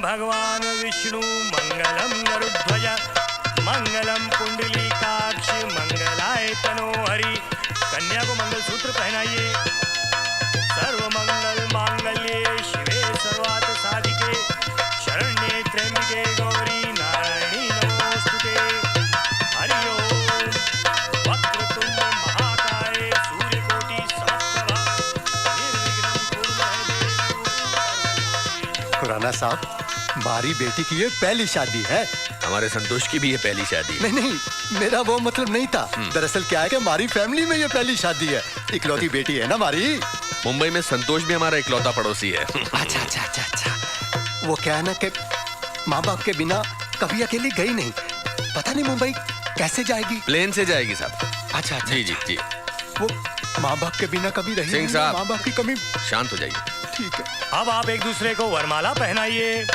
भगवान विष्णु मंगलम गरुध्वज मंगलम पुंडलीकाक्ष मंगलाय तनो हरि। कन्या को मंगलसूत्र पहनाइए। सर्व मंगल मांगल्ये शिवे सर्वार्थ साधिके शरण्ये त्र्यंबके गौरी नारायणी नमोस्तुते। हरि ओम। वक्रतुंड महाकाय सूर्यकोटि समप्रभा निर्विघ्नं कुरु मे देव। खुराना साहब, हमारी बेटी की ये पहली शादी है। हमारे संतोष की भी ये पहली शादी। नहीं, मेरा वो मतलब नहीं था। दरअसल क्या है कि हमारी फैमिली में ये पहली शादी है। इकलौती बेटी है ना हमारी। मुंबई में संतोष भी हमारा इकलौता पड़ोसी है। अच्छा। वो क्या है ना कि माँ बाप के बिना कभी अकेली गई नहीं। पता नहीं मुंबई कैसे जाएगी। प्लेन से जाएगी साहब। अच्छा। जी। वो माँ बाप के बिना कभी रही सिंह साहब, माँ बाप की कमी। शांत हो जाइए। ठीक है। अब आप एक दूसरे को वरमाला पहनाइए।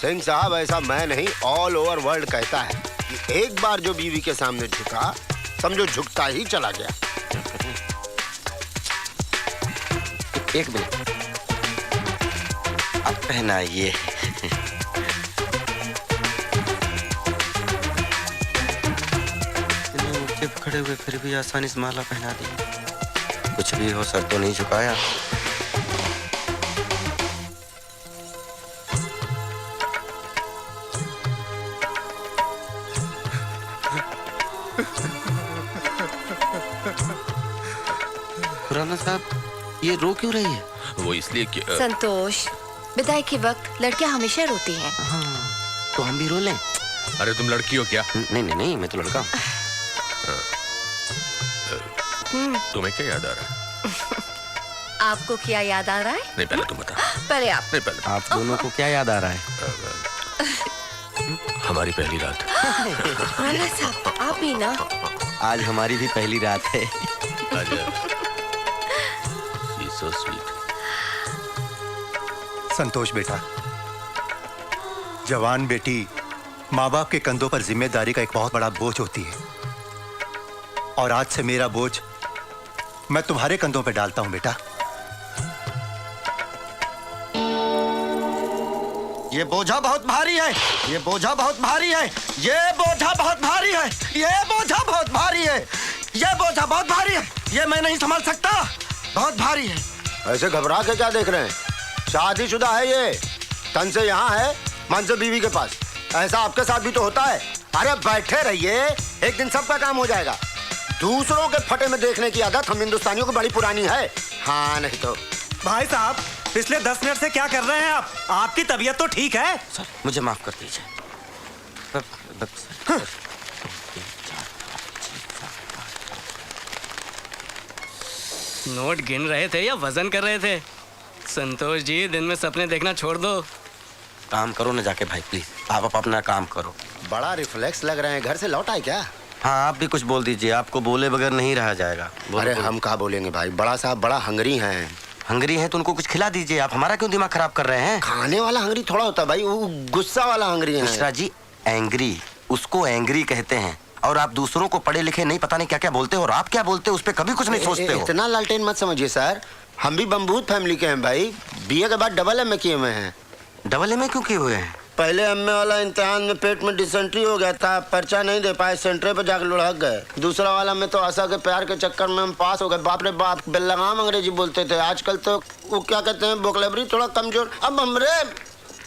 सिंह साहब, ऐसा मैं नहीं ऑल ओवर वर्ल्ड कहता है कि एक बार जो बीवी के सामने झुका, समझो झुकता ही चला गया। एक मिनट, अब पहनाइए। चुप खड़े हुए फिर भी आसानी से माला पहना दी। कुछ भी हो, सर तो नहीं झुकाया। खुराना साहब, ये रो क्यों रही है? वो इसलिए कि संतोष, विदाई के वक्त लड़कियां हमेशा रोती हैं। हाँ, तो हम भी रो लें? अरे तुम लड़की हो क्या? नहीं, मैं तो लड़का हूँ। तुम्हें क्या याद आ रहा है? आपको क्या याद आ रहा है? नहीं, पहले तुम बता। पहले आप। नहीं, पहले आप दोनों को क्या याद आ रहा है? हमारी पहली रात। खुराना साहब, आप भी ना। आज हमारी भी पहली रात है। So sweet. संतोष बेटा, जवान बेटी माँ बाप के कंधों पर जिम्मेदारी का एक बहुत बड़ा बोझ होती है। और आज से मेरा बोझ मैं तुम्हारे कंधों पर डालता हूं बेटा। ये बोझा बहुत भारी है। ये बोझा बहुत भारी है। ये बोझा बहुत भारी है। ये बोझा बहुत भारी है। ये बोझा बहुत भारी है। ये मैं नहीं संभाल सकता। बहुत भारी है। ऐसे घबरा के क्या देख रहे हैं? शादीशुदा है ये, तन से यहाँ है, मन से बीवी के पास। ऐसा आपके साथ भी तो होता है। अरे बैठे रहिए, एक दिन सबका काम हो जाएगा। दूसरों के फटे में देखने की आदत हम हिंदुस्तानियों को बड़ी पुरानी है। हाँ, नहीं तो। भाई साहब, पिछले 10 मिनट से क्या कर रहे हैं आप? आपकी तबीयत तो ठीक है? सर, मुझे माफ कर दीजिए। नोट गिन रहे थे या वजन कर रहे थे? संतोष जी, दिन में सपने देखना छोड़ दो। काम करो ना जाके भाई, प्लीज। आप अपना काम करो। बड़ा रिफ्लेक्स लग रहे हैं। घर से लौटा है क्या? हाँ, आप भी कुछ बोल दीजिए। आपको बोले बगैर नहीं रहा जाएगा। अरे हम कहाँ बोलेंगे भाई, बड़ा साहब बड़ा हंगरी हैं। हंगरी है तो उनको कुछ खिला दीजिए। आप हमारा क्यों दिमाग खराब कर रहे हैं? खाने वाला हंगरी थोड़ा होता है भाई, वो गुस्सा वाला हंगरी है। मिश्रा जी, एंग्री, उसको एंग्री कहते हैं। और आप दूसरों को पढ़े लिखे नहीं, पता नहीं क्या क्या बोलते हो। और आप क्या बोलते हो उस पर कभी कुछ नहीं सोचते हो। इतना लालटेन मत समझिए सर, हम भी बम्बूत फैमिली के हैं भाई। बीए के बाद डबल एमए किए हुए हैं। डबल एमए क्यों किए हुए हैं? पहले एमए वाला इम्तिहान में पेट में डिसेंट्री हो गया था, पर्चा नहीं दे पाए, सेंटर पे जाकर लुढ़क गए। दूसरा वाला में तो आशा के प्यार के चक्कर में हम पास हो गए। बाप रे बाप, बेलगाम अंग्रेजी बोलते थे। आजकल तो वो क्या कहते हैं, वोकैबुलरी थोड़ा कमजोर। अब हमरे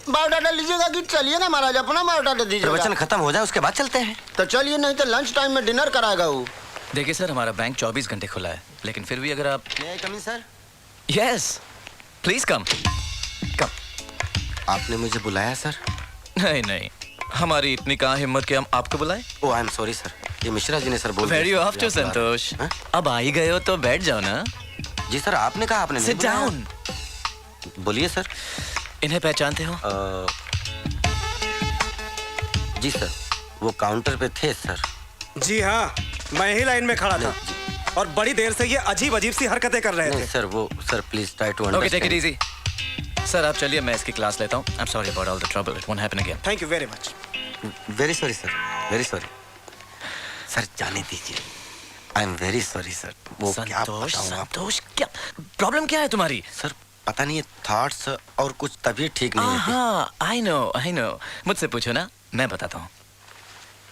बायोडाटा लीजिएगा कि चलिए ना महाराज, अपना बायोडाटा दीजिए। प्रवचन खत्म हो जाए उसके बाद चलते हैं। तो चलिए, नहीं तो लंच टाइम में डिनर कराएगा वो। देखिए सर, हमारा बैंक 24 घंटे खुला है, लेकिन फिर भी अगर आप सर। Yes, please come. आपने मुझे बुलाया सर? नहीं, हमारी इतनी कहाँ हिम्मत कि हम आपको बुलाएं। ओह, आई एम सॉरी सर, ये मिश्रा जी ने सर बोल दिया। वेरी ऑफ टू संतोष। अब आ ही गए हो तो बैठ जाओ ना। जी सर, आपने कहा आपने सिट डाउन। बोलिए सर। इन्हें पहचानते हो? जी सर, वो काउंटर पे थे सर। जी हाँ, मैं ही लाइन में खड़ा था और बड़ी देर से ये अजीब सी हरकतें कर रहे थे। सर वो sir please try to understand. Okay, take it easy. Sir आप चलिए, मैं इसकी क्लास लेता हूँ। I am sorry about all the trouble, it won't happen again. Thank you very much. Very sorry sir, very sorry sir, जाने दीजिए। I am very sorry sir. वो क्या संतोष, क्या प्रॉब्लम क्या है तुम्हारी? सर पता नहीं थॉट्स और कुछ तबीयत ठीक नहीं है। हाँ, आई नो। मुझसे पूछो ना, मैं बताता हूँ।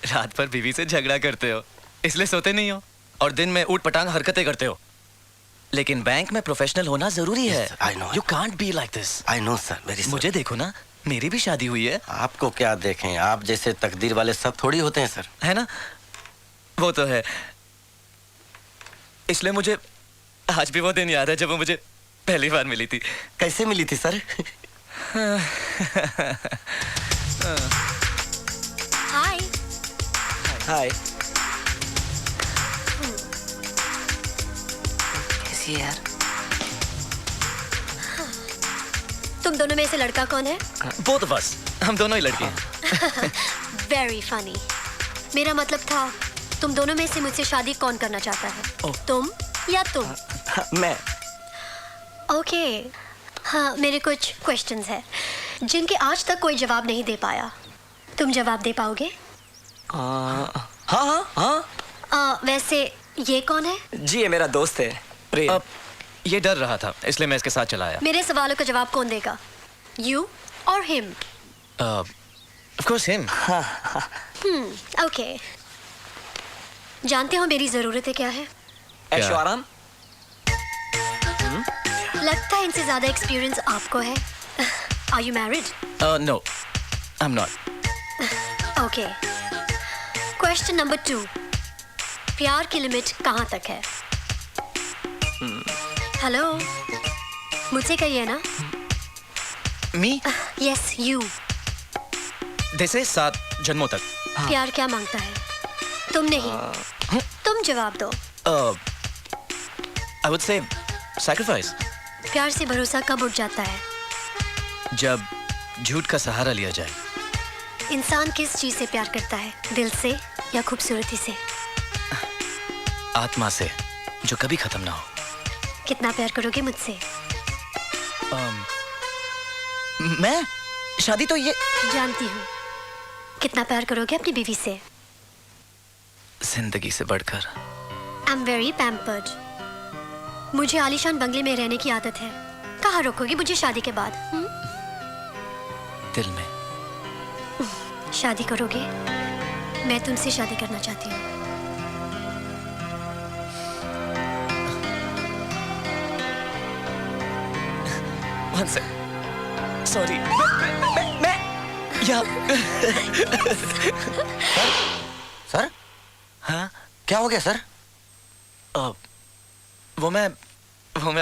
रात भर बीवी से झगड़ा करते हो, इसलिए सोते नहीं हो, और दिन में ऊट पटांग हरकतें करते हो। लेकिन बैंक में प्रोफेशनल होना जरूरी है। Yes, I know. You can't be like this. I know sir, very मुझे देखो ना, मेरी भी शादी हुई है। आपको क्या देखें, आप जैसे तकदीर वाले सब थोड़ी होते हैं सर। है ना? वो तो है। इसलिए मुझे आज भी वो दिन याद है जब वो मुझे पहली बार मिली थी। कैसे मिली थी सर? हाय। हाय। कैसी है यार? तुम दोनों में से लड़का कौन है? बोथ ऑफ अस, हम दोनों ही लड़के हैं। Very funny. मेरा मतलब था तुम दोनों में से मुझसे शादी कौन करना चाहता है? ओह। तुम या तुम? मैं। ओके। हाँ, मेरे कुछ क्वेश्चंस हैं जिनके आज तक कोई जवाब नहीं दे पाया। तुम जवाब दे पाओगे? हाँ। वैसे ये कौन है? जी ये मेरा दोस्त है प्रेम। अब ये डर रहा था, इसलिए मैं इसके साथ चला आया। मेरे सवालों का जवाब कौन देगा? यू और him? Of course him. Okay. जानते हो मेरी ज़रूरतें क्या है? ऐशो आराम। लगता है इनसे ज़्यादा एक्सपीरियंस आपको है। Are you married? No, I am not. Okay. Question number 2। प्यार की लिमिट कहाँ तक है? हेलो, मुझसे कहिए ना। मी? Yes, you. जैसे 7 जन्मों तक। प्यार क्या मांगता है? तुम नहीं, तुम जवाब दो। I would say sacrifice. प्यार से भरोसा कब उठ जाता है? जब झूठ का सहारा लिया जाए। इंसान किस चीज से प्यार करता है? दिल से या खूबसूरती से? आत्मा से, जो कभी खत्म ना हो। कितना प्यार करोगे मुझसे? मैं? शादी तो ये जानती हूँ। कितना प्यार करोगे अपनी बीवी से? जिंदगी से बढ़कर। आई एम वेरी पैम्पर्ड। मुझे आलीशान बंगले में रहने की आदत है। कहाँ रोकोगी मुझे शादी के बाद? दिल में। शादी करोगे? मैं तुमसे शादी करना चाहती हूँ। One sec. Sorry. मैं या सर? हाँ? क्या हो गया सर? वो मैं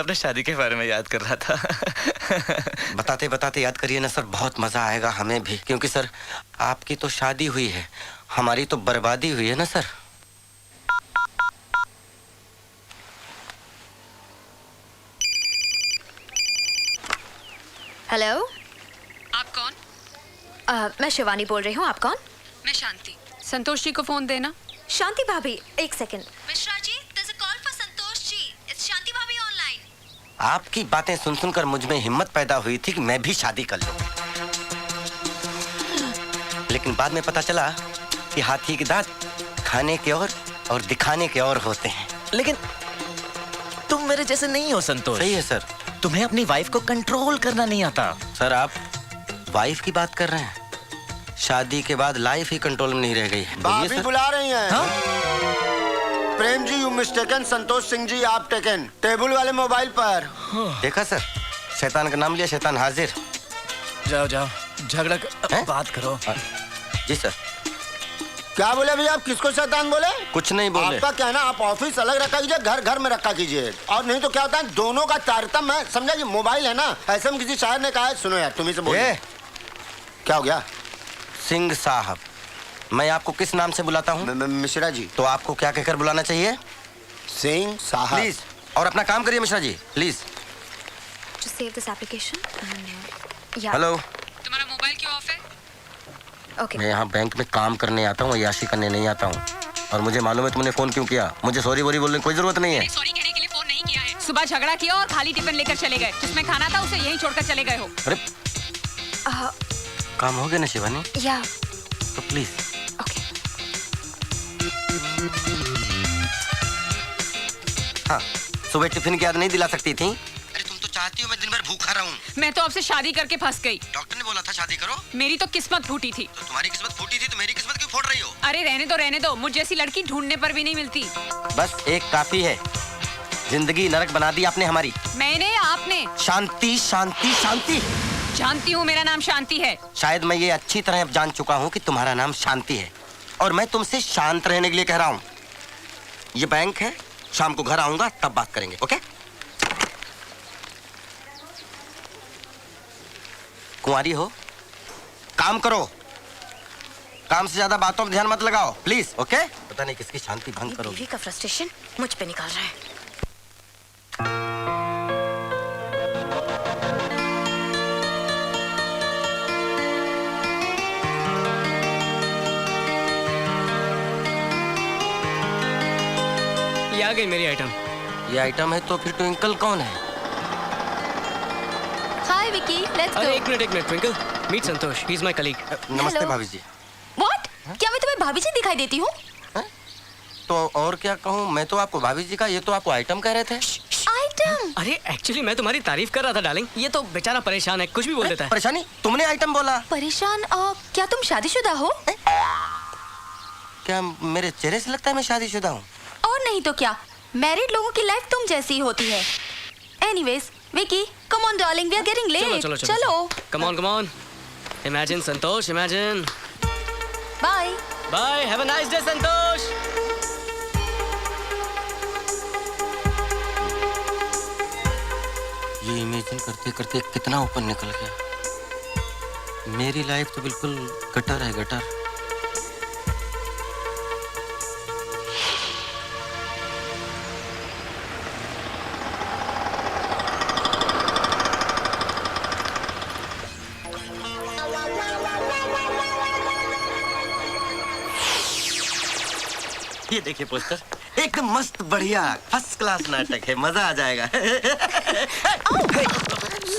अपने शादी के बारे में याद कर रहा था। बताते बताते याद करिए ना सर, बहुत मजा आएगा हमें भी, क्योंकि सर आपकी तो शादी हुई है, हमारी तो बर्बादी हुई है ना सर। हेलो, आप कौन? मैं शिवानी बोल रही हूँ। आप कौन? मैं शांति। संतोष जी को फोन देना। शांति भाभी, एक second. Mishra ji, there's a call for Santosh ji. It's Shanti भाभी ऑनलाइन. आपकी बातें सुन सुनकर मुझ में हिम्मत पैदा हुई थी कि मैं भी शादी कर लूं, लेकिन बाद में पता चला कि हाथी के दांत खाने के और दिखाने के और होते हैं। लेकिन तुम मेरे जैसे नहीं हो संतोष। सही है सर। तुम्हें अपनी वाइफ को कंट्रोल करना नहीं आता। सर आप वाइफ की बात कर रहे हैं? शादी के बाद लाइफ ही कंट्रोल में नहीं रह गई है। भाभी बुला रही हैं। हाँ? प्रेम जी यू मिस्टेकन, संतोष सिंह जी आप टेकन, टेबल वाले मोबाइल पर। देखा सर, शैतान का नाम लिया, शैतान हाजिर। जाओ झगड़ा हैं? बात करो। जी सर। क्या बोले भैया, आप किसको शैतान बोले? कुछ नहीं बोले। आपका कहना आप ऑफिस अलग रखा कीजिए, घर घर में रखा कीजिए, और नहीं तो क्या होता है दोनों का तारतम्य है, समझा? ये मोबाइल है ना, ऐसे में किसी शायर ने कहा है, सुनो यार तुम्ही से बोलिए। क्या हो गया? सिंह साहब, मैं आपको किस नाम से बुलाता हूँ? मिश्रा जी। तो आपको क्या कहकर बुलाना चाहिए? सिंह साहब। प्लीज, और अपना काम करिए Mishra ji, please. Just save this application and yeah. Hello. तुम्हारा मोबाइल क्यों ऑफ है? Okay. मैं यहाँ बैंक में काम करने आता हूँ, याशी करने नहीं आता हूँ, और मुझे मालूम है तुमने फोन क्यों किया। मुझे सॉरी बोलने की कोई जरूरत नहीं है। सॉरी कहने के लिए फोन नहीं किया है। सुबह झगड़ा किया और खाली टिफिन लेकर चले गए, जिसमें खाना था उसे यहीं छोड़कर चले गए हो। अरे काम हो गया ना शिवानी? Yeah. तो प्लीज। Okay. हाँ, सुबह टिफिन की याद नहीं दिला सकती थी? अरे तुम तो चाहती हो मैं दिन भर भूखा मैं तो आपसे शादी करके फंस गई। डॉक्टर ने बोला था शादी करो। मेरी तो किस्मत फूटी थी। तो तुम्हारी किस्मत फूटी थी तो मेरी किस्मत क्यों फोड़ रही हो? अरे रहने दो, मुझ जैसी लड़की ढूंढने पर भी नहीं मिलती। बस एक काफी है, जिंदगी नरक बना दी आपने हमारी। मैंने आपने। शांति शांति शांति। जानती हूँ मेरा नाम शांति है। शायद मैं ये अच्छी तरह अब जान चुका हूँ कि तुम्हारा नाम शांति है और मैं तुमसे शांत रहने के लिए कह रहा हूँ। ये बैंक है, शाम को घर आऊंगा तब बात करेंगे, ओके? कुंवारी हो, काम करो, काम से ज्यादा बातों पर ध्यान मत लगाओ प्लीज, ओके? पता नहीं किसकी शांति भंग करो। बीवी का फ्रस्ट्रेशन मुझ पे निकाल रहा है। ये आ गई मेरी आइटम। ये आइटम है तो फिर ट्विंकल कौन है? हाय विकी, लेट्स अरे गो। एक minute Twinkle, meet Santosh, he is my colleague. नमस्ते Hello. भाभी जी। व्हाट? क्या मैं तुम्हें भाभी जी दिखाई देती हूँ? तो और क्या कहूँ, मैं तो आपको भाभी जी का, ये तो आपको आइटम कह रहे थे। आइटम? अरे एक्चुअली मैं तुम्हारी तारीफ कर रहा था डार्लिंग। ये तो बेचारा परेशान है, कुछ भी बोल देता है। परेशानी? तुमने आइटम बोला। परेशान? क्या तुम शादीशुदा हो? क्या मेरे चेहरे से लगता है मैं शादीशुदा हूँ? और नहीं तो क्या, मैरिड लोगों की लाइफ तुम जैसी ही होती है। Anyways, Vicky, come on darling, we are getting late. चलो। Come on. Imagine Santosh, imagine. Bye. Bye, have a nice day Santosh. ये इमेजिन करते करते कितना ऊपर निकल गया। मेरी लाइफ तो बिल्कुल गटर है, गटर। ये देखिए पोस्टर, एकदम मस्त बढ़िया फर्स्ट क्लास नाटक है, मजा आ जाएगा।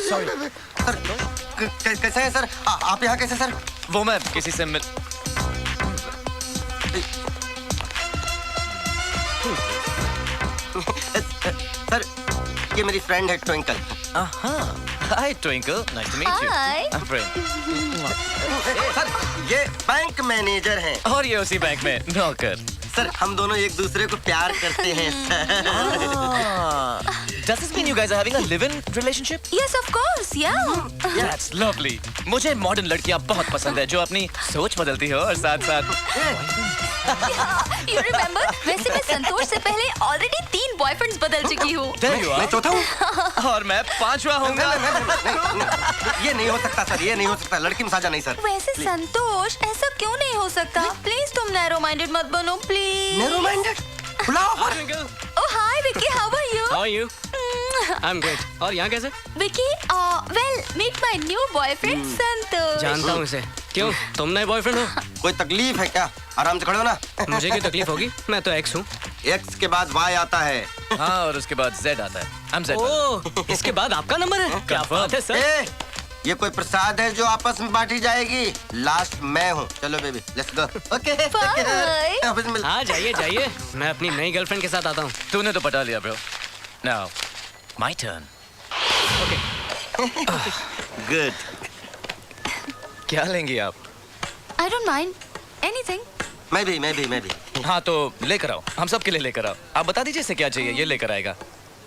सॉरी सर, कैसे हैं सर? आप यहाँ कैसे सर? वो मैं किसी से मिल सर, ये मेरी फ्रेंड है Twinkle. Hi Twinkle, nice to meet you. Hi. I am friend. Sir, ये बैंक मैनेजर हैं। और ये उसी बैंक में नौकर। सर, हम दोनों एक दूसरे को प्यार करते हैं sir. Does this mean you guys are having a live-in relationship? Yes, of course, yeah. That's lovely. मुझे मॉडर्न लड़कियां बहुत पसंद है जो अपनी सोच बदलती हो और साथ साथ You remember? वैसे मैं संतोष से पहले ऑलरेडी 3 बॉयफ्रेंड्स बदल चुकी हूँ। There you मैं are. चौथा हूँ। और मैं 5वां होऊंगा। नहीं, ये नहीं हो सकता सर, ये नहीं हो सकता। लड़की में साझा नहीं सर। वैसे संतोष, ऐसा क्यों नहीं हो सकता? प्लीज तुम नैरो माइंडेड मत बनो, प्लीज। Narrow minded? बुलाओ पर। Twinkle, oh hi Vicky, how are you? How are you? I am good. और यहाँ कैसे? Vicky, well, meet my new boyfriend Santosh. जानता हूँ इसे। क्यों, तुम नए बॉयफ्रेंड हो? कोई तकलीफ है क्या? आराम से खड़े हो ना। मुझे क्यों तकलीफ होगी? मैं तो एक्स हूँ। एक्स के बाद वाई आता है। हाँ, और उसके बाद Z आता है। I'm Z. ओह, इसके बाद आपका नंबर है? क्या बात है सर? ए, ये कोई प्रसाद है जो आपस में बांटी जाएगी? लास्ट मैं हूँ। चलो baby, let's go. Okay. Bye. Office में मिल। हाँ जाइए। मैं अपनी नई गर्लफ्रेंड के साथ आता हूँ। तूने तो पटा लिया bro. Now, my turn. Good. क्या लेंगी आप? I don't mind anything. मैं भी। हाँ तो लेकर आओ, हम सब के लिए लेकर आओ। आप बता दीजिए इसे क्या चाहिए, ये लेकर आएगा।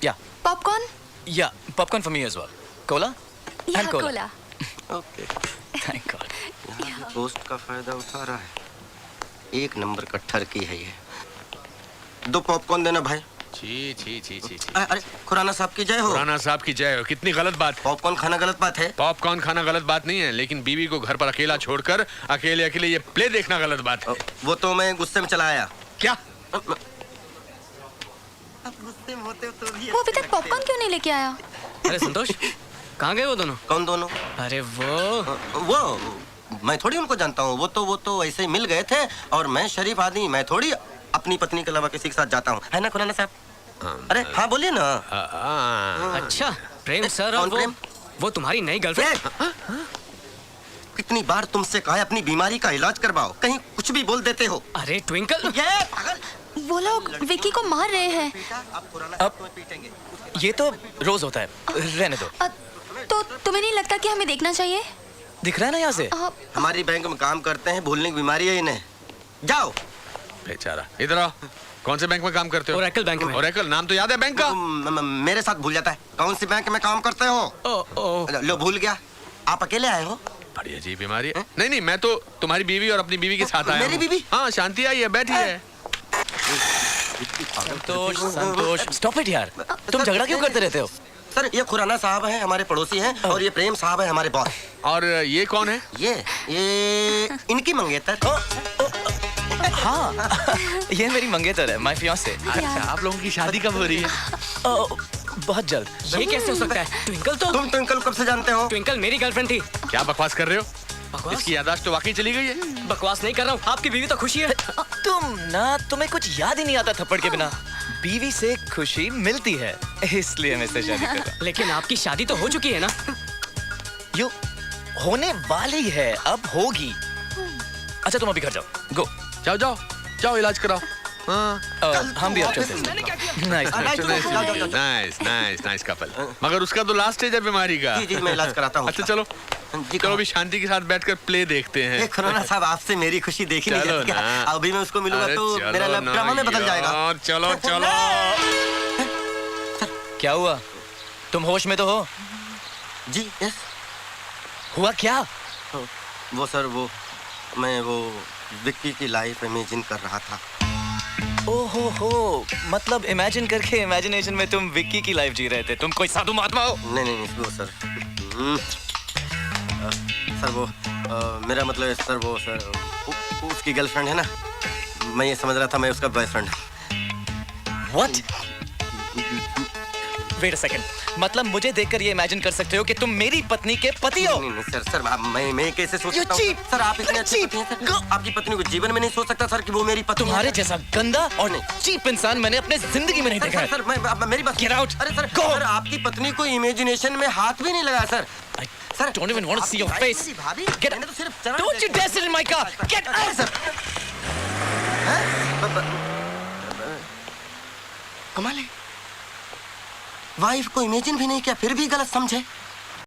या Popcorn? या popcorn for me as well. Cola? Yeah, cola. cola. Okay. Thank God. यहाँ पोस्ट का फायदा उठा रहा है। एक नंबर का ठरकी है ये। 2 पॉपकॉर्न देना भाई। छी। अरे खुराना साहब की जय हो। राणा साहब की जय हो। कितनी गलत बात। पॉपकॉर्न खाना गलत बात है। पॉपकॉर्न खाना गलत बात नहीं है, लेकिन बीवी को घर पर अकेला छोड़कर अकेले ये प्ले देखना गलत बात है। वो तो मैं गुस्से में चला आया। क्या? गुस्से में होते तो भी वो अभी तक पॉपकॉर्न क्यों नहीं लेके आया? अरे संतोष, कहाँ गए वो दोनों? कौन दोनों? अरे वो मैं थोड़ी उनको जानता हूँ। वो तो ऐसे ही मिल गए थे और मैं शरीफ आदमी, मैं थोड़ी अपनी पत्नी के अलावा किसी के साथ जाता हूँ, है ना खुराना साहब? अरे हाँ बोलिए ना। अच्छा, प्रेम सर। कौन और प्रेम? वो तुम्हारी नई गर्लफ्रेंड? कितनी बार तुमसे कहा है अपनी बीमारी का इलाज करवाओ, कहीं कुछ भी बोल देते हो। अरे ट्विंकल, ये पागल। वो लोग विकी को मार रहे हैं। बेटा, आप खुराना साहब तुम्हें पीटेंगे। ये तो रोज होता है, रहने दो। तो तुम्हें नहीं लगता कि हमें देखना चाहिए? दिख रहा है ना यहाँ से? हमारी बैंक में काम करते हैं, भूलने की बीमारी है इन्हें। जाओ। बेचारा, इधर आओ। कौन से बैंक में काम करते हो? ओरेकल बैंक में। ओरेकल, नाम तो याद है बैंक का? मेरे साथ भूल जाता है। कौन सी बैंक में काम करते हो? लो भूल गया। आप अकेले आए हो? बड़ी अजीब बीमारी है। नहीं नहीं, मैं तो तुम्हारी बीवी और अपनी बीवी के साथ आया मेरी हूँ। बीवी? हाँ, शांति आई है, बैठी है। संतोष, संतोष, स्टॉप इट यार। तुम झगड़ा क्यों करते रहते हो? सर, ये खुराना साहब हैं, हमारे पड़ोसी हैं, और ये प्रेम साहब हैं, हमारे बॉस। और ये कौन है? ये इनकी मंगेतर। हाँ, ये मेरी मंगेतर है, माय फियांसे। अच्छा, आप लोगों की शादी कब हो रही है? बहुत जल्द। ये कैसे हो सकता है? ट्विंकल तो तुम ट्विंकल कब से जानते हो? ट्विंकल मेरी गर्लफ्रेंड थी। क्या बकवास कर रहे हो? बकवास? इसकी याददाश्त तो वाकई चली गई है। बकवास नहीं कर रहा हूँ, आपकी बीवी तो खुशी है। तुम्हें कुछ याद ही नहीं आता थप्पड़ के बिना। बीवी से खुशी मिलती है, इसलिए मैं इससे शादी कर रहा हूँ। लेकिन आपकी शादी तो हो चुकी है ना? यो, होने वाली है, अब होगी। अच्छा तुम अभी घर जाओ, गो। जाओ जाओ जाओ, इलाज कराओ। हाँ, हम भी अब चलते हैं। Nice nice nice couple. मगर उसका तो लास्ट स्टेज है बीमारी का। जी मैं इलाज कराता हूँ। अच्छा चलो चलो, अभी शांति के साथ बैठकर प्ले देखते हैं। ये खुराना साहब, आपसे मेरी खुशी देखी नहीं चलो जाती क्या? ना। अभी मैं उसको मिलूंगा अरे तो चलो मेरा ना ड्रामा में बदल जाएगा। यार, चलो चलो। क्या हुआ? तुम होश में तो हो? जी यस। हुआ क्या? वो सर, मैं विक्की की लाइफ इमेजिन कर रहा था। ओहो हो, मतलब इमेजिन करके इमेजिनेशन में तुम विक्की की लाइफ जी रहे थे। तुम कोई साधु महात्मा हो? नहीं वो सर। सर वो मेरा मतलब है सर, वो सर उसकी गर्लफ्रेंड है ना, मैं ये समझ रहा था मैं उसका boyfriend. What? Wait a second. मतलब मुझे देखकर ये इमेजिन कर सकते हो कि तुम मेरी पत्नी के पति हो? नहीं सर, मैं कैसे सोच सकता cheap. हूँ? सर आप इतने अच्छे पति हैं सर, आपकी पत्नी को जीवन में नहीं सोच सकता सर कि वो मेरी पत्नी तुम्हारे है। जैसा गंदा और चीप इंसान मैंने अपने जिंदगी में नहीं देखा है। सर मेरी बात। Get out. अरे सर, Go. सर आपकी पत्नी को इमेजिनेशन में हाथ भी नहीं लगाया sir. I don't even want to see your face. भाभी, Get मैंने तो सिर्फ चरण Don't you dare sit in my car. Get out. Sir. कमाल है, वाइफ को इमेजिन भी नहीं किया, फिर भी गलत समझे।